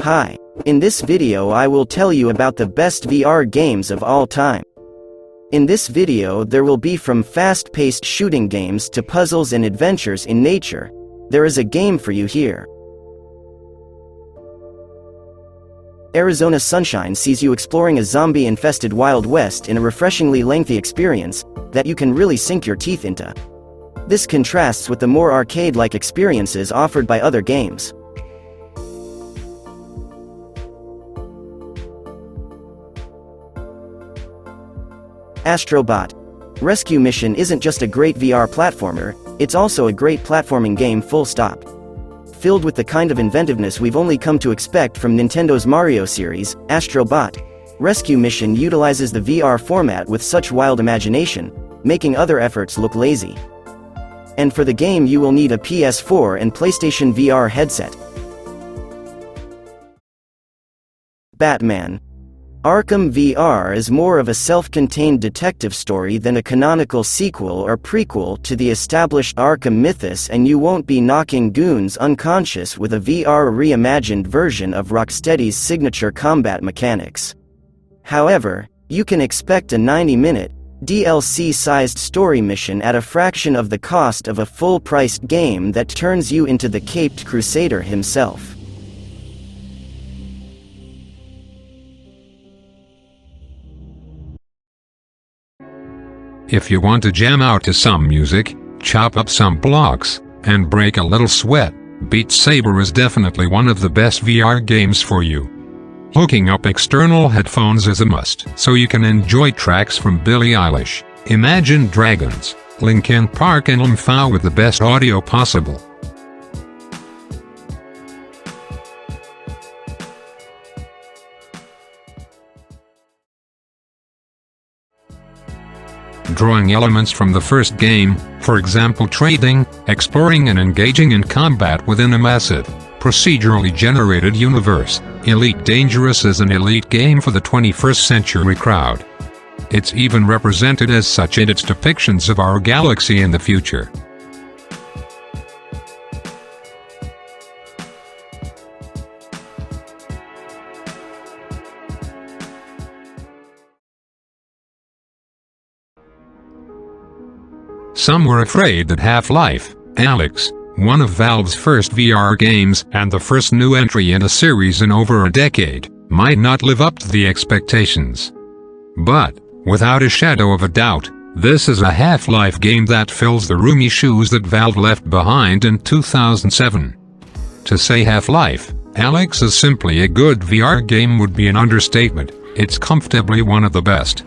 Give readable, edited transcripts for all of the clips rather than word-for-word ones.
Hi. In this video I will tell you about the best VR games of all time. In this video there will be from fast-paced shooting games to puzzles and adventures in nature. There is a game for you here. Arizona Sunshine sees you exploring a zombie-infested Wild West in a refreshingly lengthy experience that you can really sink your teeth into. This contrasts with the more arcade-like experiences offered by other games. ASTRO. Rescue Mission isn't just a great VR platformer, it's also a great platforming game full stop. Filled with the kind of inventiveness we've only come to expect from Nintendo's Mario series, ASTRO. Rescue Mission utilizes the VR format with such wild imagination, making other efforts look lazy. And for the game you will need a PS4 and PlayStation VR headset. Batman. Arkham VR is more of a self-contained detective story than a canonical sequel or prequel to the established Arkham mythos, and you won't be knocking goons unconscious with a VR reimagined version of Rocksteady's signature combat mechanics. However, you can expect a 90-minute, DLC-sized story mission at a fraction of the cost of a full-priced game that turns you into the caped crusader himself. If you want to jam out to some music, chop up some blocks, and break a little sweat, Beat Saber is definitely one of the best VR games for you. Hooking up external headphones is a must, so you can enjoy tracks from Billie Eilish, Imagine Dragons, Linkin Park and Umfa with the best audio possible. Drawing elements from the first game, for example trading, exploring and engaging in combat within a massive, procedurally generated universe, Elite Dangerous is an elite game for the 21st century crowd. It's even represented as such in its depictions of our galaxy in the future. Some were afraid that Half-Life, ALYX, one of Valve's first VR games and the first new entry in a series in over a decade, might not live up to the expectations. But, without a shadow of a doubt, this is a Half-Life game that fills the roomy shoes that Valve left behind in 2007. To say Half-Life, ALYX is simply a good VR game would be an understatement. It's comfortably one of the best.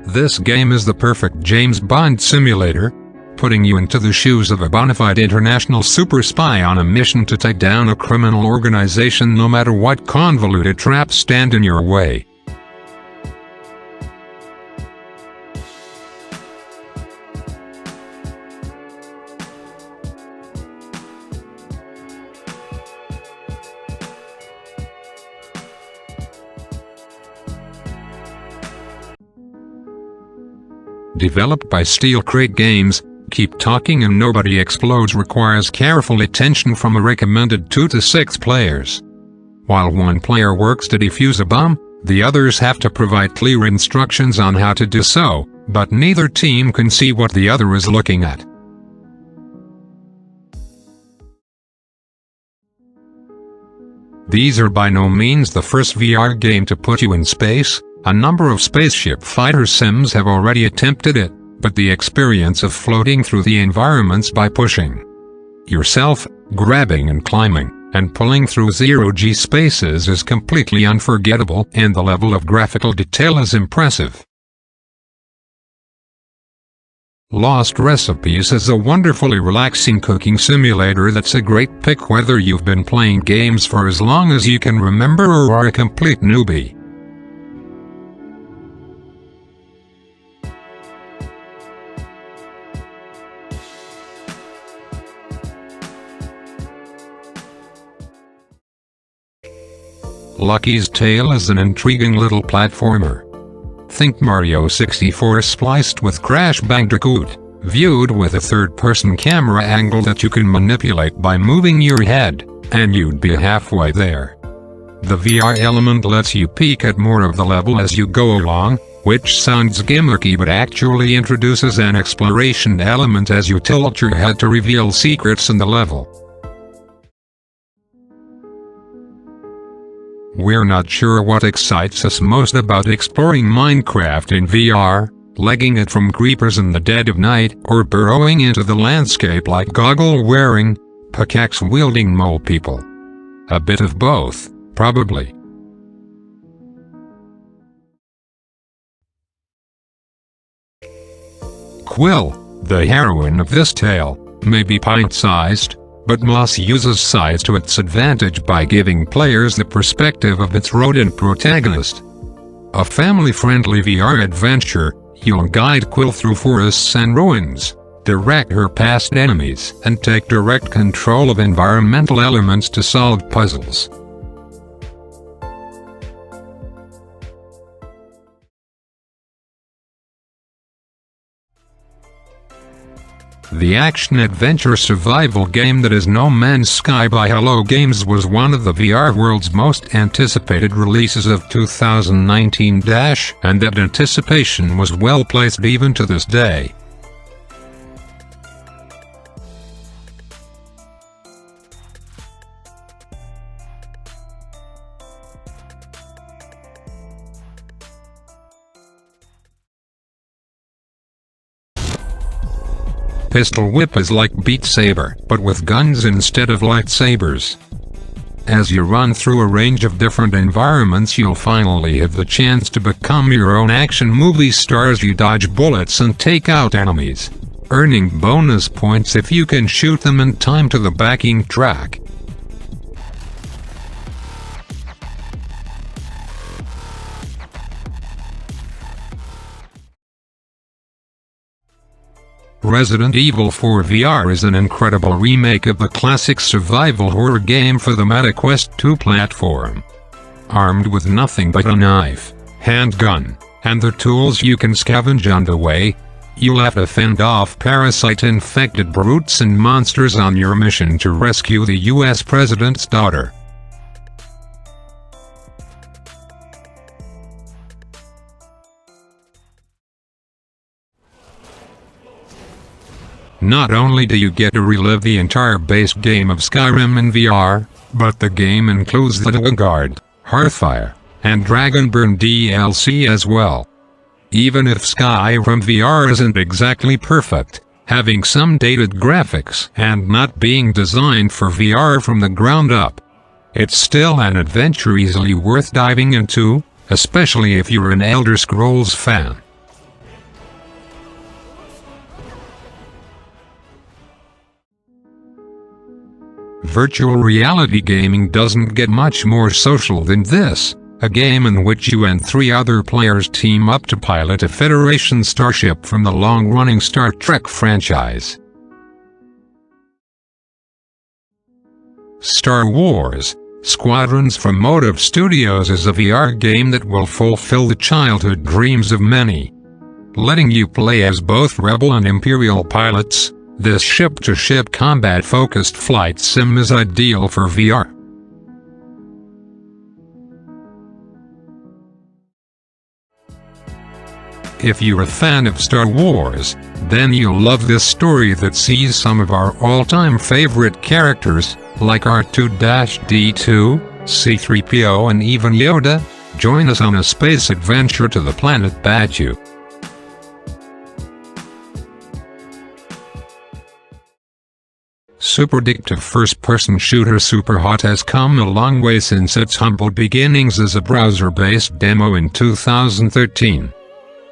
This game is the perfect James Bond simulator, putting you into the shoes of a bona fide international super spy on a mission to take down a criminal organization no matter what convoluted traps stand in your way. Developed by Steel Crate Games, Keep Talking and Nobody Explodes requires careful attention from a recommended 2 to 6 players. While one player works to defuse a bomb, the others have to provide clear instructions on how to do so, but neither team can see what the other is looking at. These are by no means the first VR game to put you in space. A number of spaceship fighter sims have already attempted it, but the experience of floating through the environments by pushing yourself, grabbing and climbing, and pulling through zero-G spaces is completely unforgettable, and the level of graphical detail is impressive. Lost Recipes is a wonderfully relaxing cooking simulator that's a great pick whether you've been playing games for as long as you can remember or are a complete newbie. Lucky's Tale is an intriguing little platformer. Think Mario 64 spliced with Crash Bandicoot, viewed with a third-person camera angle that you can manipulate by moving your head, and you'd be halfway there. The VR element lets you peek at more of the level as you go along, which sounds gimmicky but actually introduces an exploration element as you tilt your head to reveal secrets in the level. We're not sure what excites us most about exploring Minecraft in VR, legging it from creepers in the dead of night, or burrowing into the landscape like goggle-wearing, pickaxe-wielding mole people. A bit of both, probably. Quill, the heroine of this tale, may be pint-sized, but Moss uses size to its advantage by giving players the perspective of its rodent protagonist. A family-friendly VR adventure, you'll guide Quill through forests and ruins, direct her past enemies, and take direct control of environmental elements to solve puzzles. The action-adventure survival game that is No Man's Sky by Hello Games was one of the VR world's most anticipated releases of 2019, and that anticipation was well placed even to this day. Pistol Whip is like Beat Saber, but with guns instead of lightsabers. As you run through a range of different environments, you'll finally have the chance to become your own action movie star as you dodge bullets and take out enemies, earning bonus points if you can shoot them in time to the backing track. Resident Evil 4 VR is an incredible remake of the classic survival horror game for the MetaQuest 2 platform. Armed with nothing but a knife, handgun, and the tools you can scavenge on the way, you'll have to fend off parasite-infected brutes and monsters on your mission to rescue the US President's daughter. Not only do you get to relive the entire base game of Skyrim in VR, but the game includes the Vanguard, Hearthfire, and Dragonburn DLC as well. Even if Skyrim VR isn't exactly perfect, having some dated graphics and not being designed for VR from the ground up, it's still an adventure easily worth diving into, especially if you're an Elder Scrolls fan. Virtual reality gaming doesn't get much more social than this, a game in which you and 3 other players team up to pilot a Federation starship from the long-running Star Trek franchise. Star Wars: Squadrons from Motive Studios is a VR game that will fulfill the childhood dreams of many. Letting you play as both Rebel and Imperial pilots, this ship-to-ship combat-focused flight sim is ideal for VR. If you're a fan of Star Wars, then you'll love this story that sees some of our all-time favorite characters, like R2-D2, C-3PO and even Yoda, join us on a space adventure to the planet Batuu. Super-addictive first-person shooter SUPERHOT has come a long way since its humble beginnings as a browser-based demo in 2013.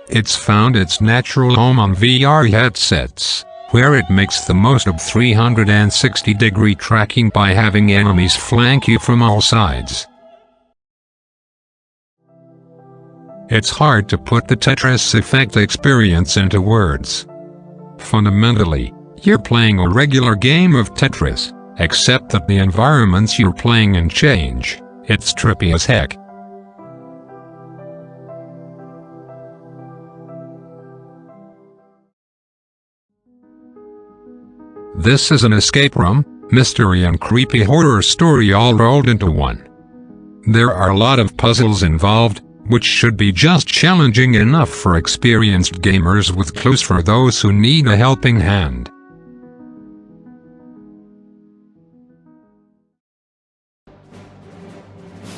It's found its natural home on VR headsets, where it makes the most of 360-degree tracking by having enemies flank you from all sides. It's hard to put the Tetris effect experience into words. Fundamentally, you're playing a regular game of Tetris, except that the environments you're playing in change, It's trippy as heck. This is an escape room, mystery and creepy horror story all rolled into one. There are a lot of puzzles involved, which should be just challenging enough for experienced gamers with clues for those who need a helping hand.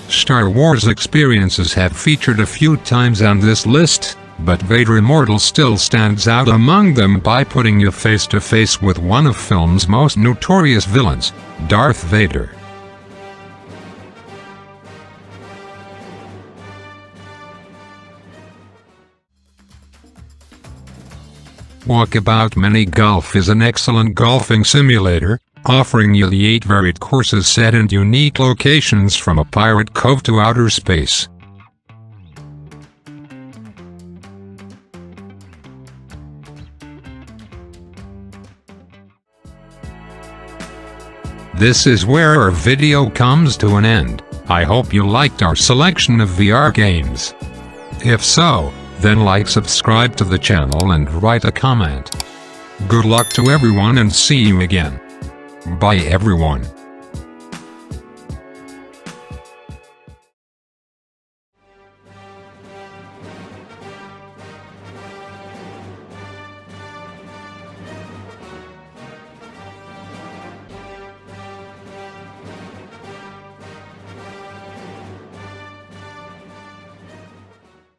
Star Wars experiences have featured a few times on this list, but Vader Immortal still stands out among them by putting you face to face with one of film's most notorious villains, Darth Vader. Walkabout Mini Golf is an excellent golfing simulator, offering you the 8 varied courses set in unique locations from a pirate cove to outer space. This is where our video comes to an end. I hope you liked our selection of VR games. If so, then like, subscribe to the channel and write a comment. Good luck to everyone and see you again. Bye everyone.